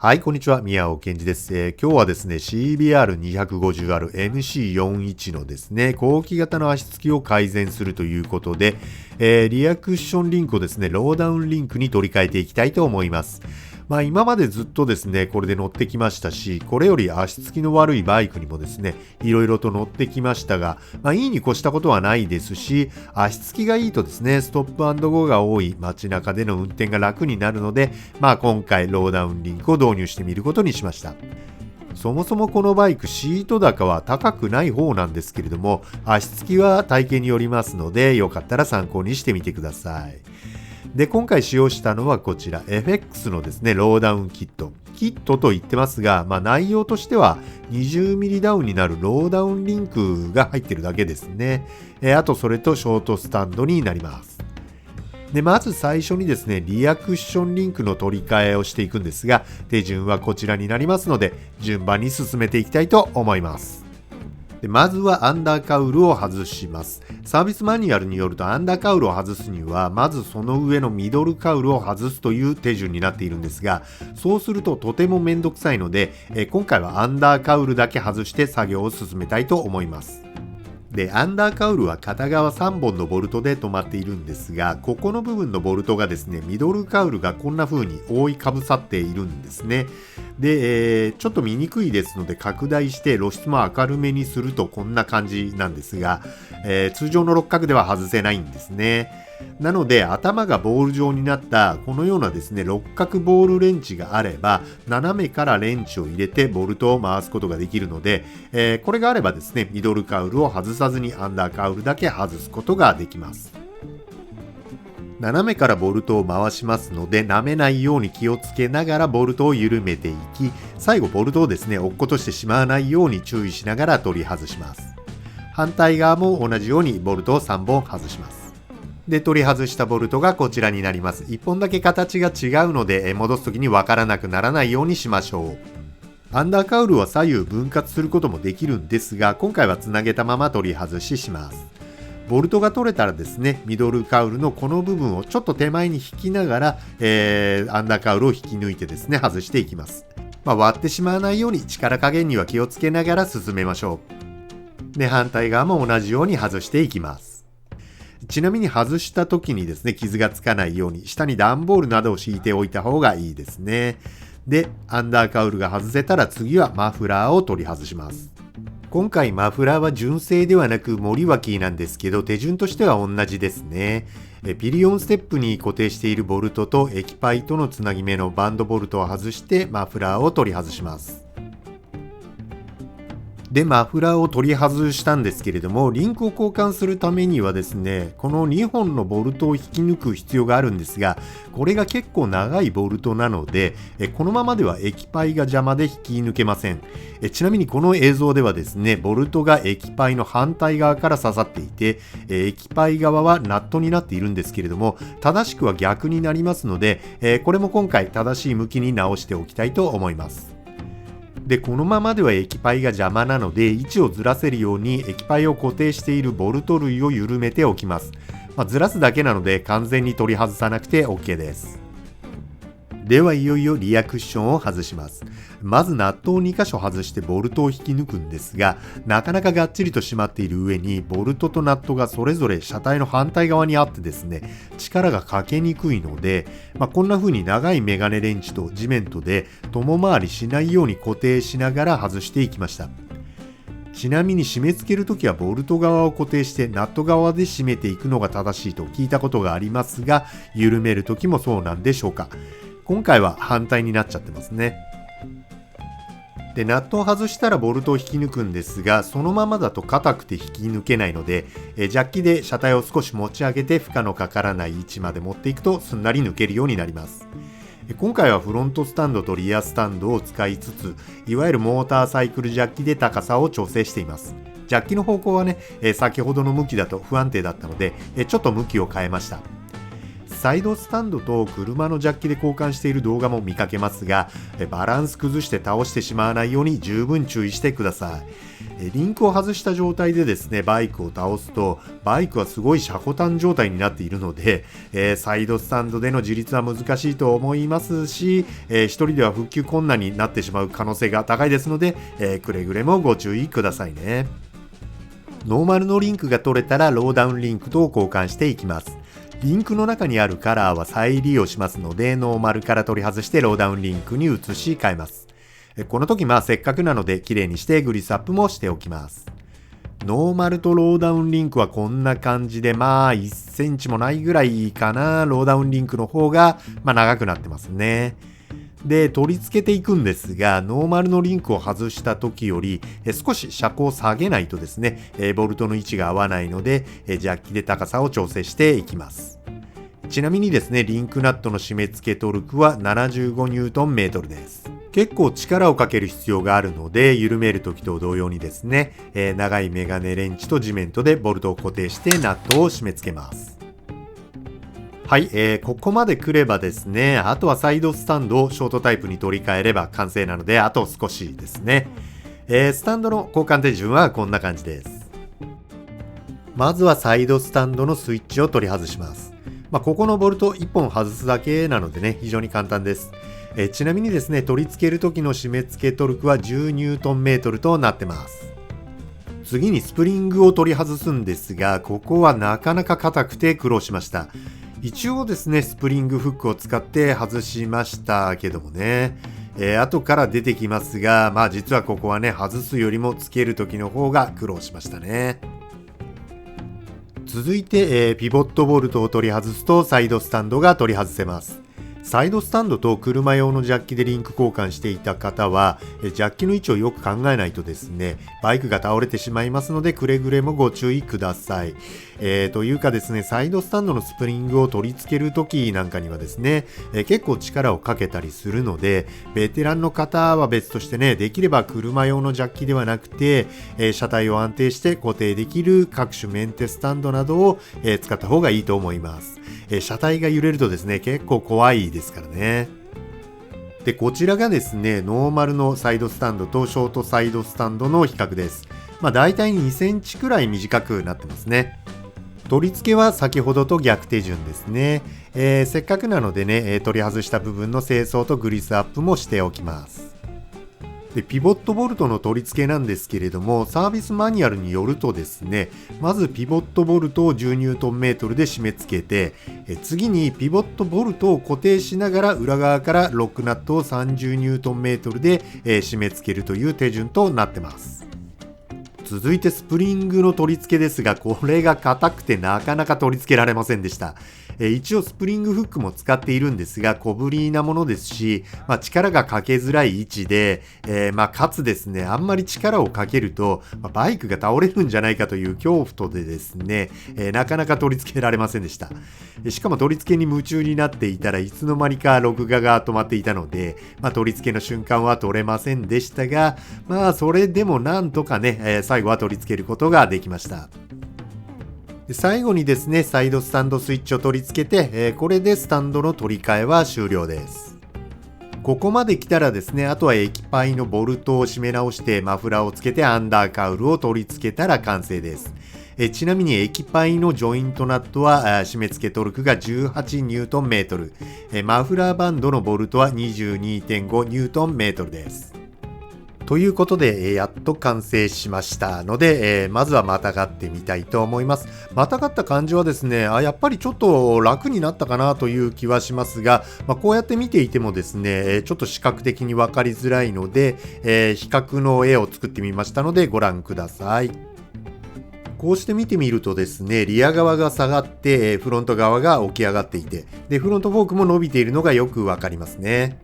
はい、こんにちは。宮尾健二です。今日はですね、CBR250R MC41 のですね、後期型の足つきを改善するということで、リアクッションリンクをですね、ローダウンリンクに取り替えていきたいと思います。今までずっとですね、これで乗ってきましたし、これより足つきの悪いバイクにもですね、いろいろと乗ってきましたが、いいに越したことはないですし、足つきがいいとですね、ストップ&ゴーが多い街中での運転が楽になるので、今回ローダウンリンクを導入してみることにしました。そもそもこのバイクシート高は高くない方なんですけれども、足つきは体型によりますので、よかったら参考にしてみてください。で、今回使用したのはこちら FX のですね、ローダウンキット。キットと言ってますが、内容としては 20mm ダウンになるローダウンリンクが入ってるだけですね。あとそれとショートスタンドになります。で、まず最初にですね、リアクッションリンクの取り替えをしていくんですが、手順はこちらになりますので、順番に進めていきたいと思います。で、まずはアンダーカウルを外します。サービスマニュアルによるとアンダーカウルを外すには、まずその上のミドルカウルを外すという手順になっているんですが、そうするととてもめんどくさいので、今回はアンダーカウルだけ外して作業を進めたいと思います。で、アンダーカウルは片側3本のボルトで止まっているんですが、ここの部分のボルトがですね、ミドルカウルがこんな風に覆いかぶさっているんですね。で、ちょっと見にくいですので拡大して露出も明るめにするとこんな感じなんですが、通常の六角では外せないんですね。なので頭がボール状になったこのようなですね、六角ボールレンチがあれば斜めからレンチを入れてボルトを回すことができるので、これがあればですね、ミドルカウルを外さずにアンダーカウルだけ外すことができます。斜めからボルトを回しますので、舐めないように気をつけながらボルトを緩めていき、最後ボルトをですね、落っことしてしまわないように注意しながら取り外します。反対側も同じようにボルトを3本外します。で、取り外したボルトがこちらになります。1本だけ形が違うので、戻すときにわからなくならないようにしましょう。アンダーカウルは左右分割することもできるんですが、今回はつなげたまま取り外しします。ボルトが取れたらですね、ミドルカウルのこの部分をちょっと手前に引きながら、アンダーカウルを引き抜いてですね、外していきます。割ってしまわないように力加減には気をつけながら進めましょう。で、反対側も同じように外していきます。ちなみに外した時にですね、傷がつかないように下に段ボールなどを敷いておいた方がいいですね。で、アンダーカウルが外せたら次はマフラーを取り外します。今回マフラーは純正ではなくモリワキーなんですけど、手順としては同じですね。ピリオンステップに固定しているボルトと液パイとのつなぎ目のバンドボルトを外してマフラーを取り外します。で、マフラーを取り外したんですけれども、リンクを交換するためにはですね、この2本のボルトを引き抜く必要があるんですが、これが結構長いボルトなので、このままでは液パイが邪魔で引き抜けません。ちなみにこの映像ではですね、ボルトが液パイの反対側から刺さっていて、液パイ側はナットになっているんですけれども、正しくは逆になりますので、これも今回正しい向きに直しておきたいと思います。で、このままでは液パイが邪魔なので、位置をずらせるように液パイを固定しているボルト類を緩めておきます。ずらすだけなので完全に取り外さなくて OK です。ではいよいよリアクッションを外します。まずナットを2箇所外してボルトを引き抜くんですが、なかなかがっちりと締まっている上にボルトとナットがそれぞれ車体の反対側にあってですね、力がかけにくいので、こんな風に長いメガネレンチと地面とで共回りしないように固定しながら外していきました。ちなみに締め付けるときはボルト側を固定してナット側で締めていくのが正しいと聞いたことがありますが、緩めるときもそうなんでしょうか。今回は反対になっちゃってますね。で、ナットを外したらボルトを引き抜くんですが、そのままだと硬くて引き抜けないので、ジャッキで車体を少し持ち上げて負荷のかからない位置まで持っていくとすんなり抜けるようになります。今回はフロントスタンドとリアスタンドを使いつつ、いわゆるモーターサイクルジャッキで高さを調整しています。ジャッキの方向はね、先ほどの向きだと不安定だったので、ちょっと向きを変えました。サイドスタンドと車のジャッキで交換している動画も見かけますが、バランス崩して倒してしまわないように十分注意してください。リンクを外した状態でですね、バイクを倒すと、バイクはすごい車庫端状態になっているので、サイドスタンドでの自立は難しいと思いますし、一人では復旧困難になってしまう可能性が高いですので、くれぐれもご注意くださいね。ノーマルのリンクが取れたらローダウンリンクと交換していきます。リンクの中にあるカラーは再利用しますので、ノーマルから取り外してローダウンリンクに移し替えます。この時せっかくなので綺麗にしてグリスアップもしておきます。ノーマルとローダウンリンクはこんな感じで1センチもないぐらいかな。ローダウンリンクの方が長くなってますね。で、取り付けていくんですが、ノーマルのリンクを外した時より少し車高を下げないとですね、ボルトの位置が合わないので、ジャッキで高さを調整していきます。ちなみにですね、リンクナットの締め付けトルクは75ニュートンメートルです。結構力をかける必要があるので、緩める時と同様にですね、長いメガネレンチと地面とでボルトを固定してナットを締め付けます。はい、ここまで来ればですね、あとはサイドスタンドをショートタイプに取り替えれば完成なので、あと少しですね。スタンドの交換手順はこんな感じです。まずはサイドスタンドのスイッチを取り外します。ここのボルト1本外すだけなのでね、非常に簡単です。ちなみにですね、取り付ける時の締め付けトルクは10ニュートンメートルとなってます。次にスプリングを取り外すんですが、ここはなかなか硬くて苦労しました。一応ですね、スプリングフックを使って外しましたけどもね、後から出てきますが、実はここはね、外すよりもつける時の方が苦労しましたね。続いて、ピボットボルトを取り外すとサイドスタンドが取り外せます。サイドスタンドと車用のジャッキでリンク交換していた方は、ジャッキの位置をよく考えないとですね、バイクが倒れてしまいますので、くれぐれもご注意ください。というかですね、サイドスタンドのスプリングを取り付けるときなんかにはですね、結構力をかけたりするので、ベテランの方は別としてね、できれば車用のジャッキではなくて、車体を安定して固定できる各種メンテスタンドなどを、使った方がいいと思います。車体が揺れるとですね、結構怖いですからね。で、こちらがですね、ノーマルのサイドスタンドとショートサイドスタンドの比較です。だいたい2センチくらい短くなってますね。取り付けは先ほどと逆手順ですね。せっかくなのでね、取り外した部分の清掃とグリスアップもしておきます。で、ピボットボルトの取り付けなんですけれども、サービスマニュアルによるとですね、まずピボットボルトを10ニュートンメートルで締め付けて、次にピボットボルトを固定しながら裏側からロックナットを30ニュートンメートルで締め付けるという手順となってます。続いてスプリングの取り付けですが、これが硬くてなかなか取り付けられませんでした。一応スプリングフックも使っているんですが、小ぶりなものですし、力がかけづらい位置で、かつですね、あんまり力をかけると、バイクが倒れるんじゃないかという恐怖とでですね、なかなか取り付けられませんでした。しかも取り付けに夢中になっていたらいつの間にか録画が止まっていたので、取り付けの瞬間は撮れませんでしたが、それでもなんとかね、最後は取り付けることができました。最後にですね、サイドスタンドスイッチを取り付けて、これでスタンドの取り替えは終了です。ここまで来たらですね、あとは液パイのボルトを締め直してマフラーをつけてアンダーカウルを取り付けたら完成です。ちなみに液パイのジョイントナットは締め付けトルクが18ニュートンメートル、マフラーバンドのボルトは 22.5 ニュートンメートルです。ということで、やっと完成しましたので、まずはまたがってみたいと思います。またがった感じはですね、やっぱりちょっと楽になったかなという気はしますが、こうやって見ていてもですね、ちょっと視覚的に分かりづらいので、比較の絵を作ってみましたのでご覧ください。こうして見てみるとですね、リア側が下がって、フロント側が起き上がっていて、で、フロントフォークも伸びているのがよくわかりますね。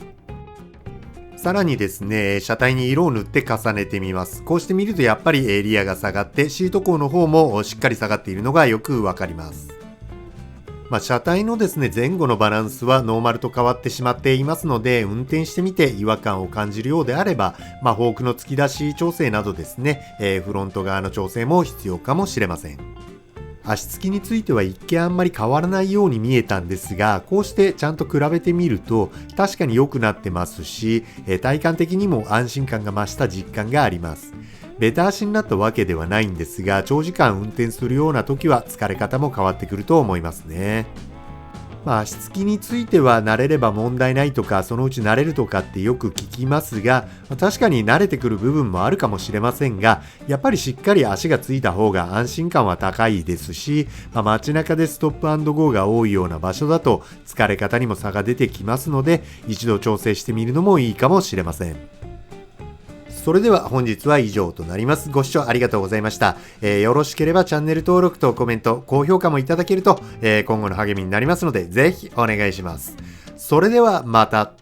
さらにですね、車体に色を塗って重ねてみます。こうして見るとやっぱりリアが下がって、シート高の方もしっかり下がっているのがよくわかります。車体のですね、前後のバランスはノーマルと変わってしまっていますので、運転してみて違和感を感じるようであれば、フォークの突き出し調整などですね、フロント側の調整も必要かもしれません。足つきについては一見あんまり変わらないように見えたんですが、こうしてちゃんと比べてみると確かに良くなってますし、体感的にも安心感が増した実感があります。ベタ足になったわけではないんですが、長時間運転するような時は疲れ方も変わってくると思いますね。足つきについては慣れれば問題ないとか、そのうち慣れるとかってよく聞きますが、確かに慣れてくる部分もあるかもしれませんが、やっぱりしっかり足がついた方が安心感は高いですし、街中でストップ&ゴーが多いような場所だと疲れ方にも差が出てきますので、一度調整してみるのもいいかもしれません。それでは本日は以上となります。ご視聴ありがとうございました。よろしければチャンネル登録とコメント、高評価もいただけると、今後の励みになりますので、ぜひお願いします。それではまた。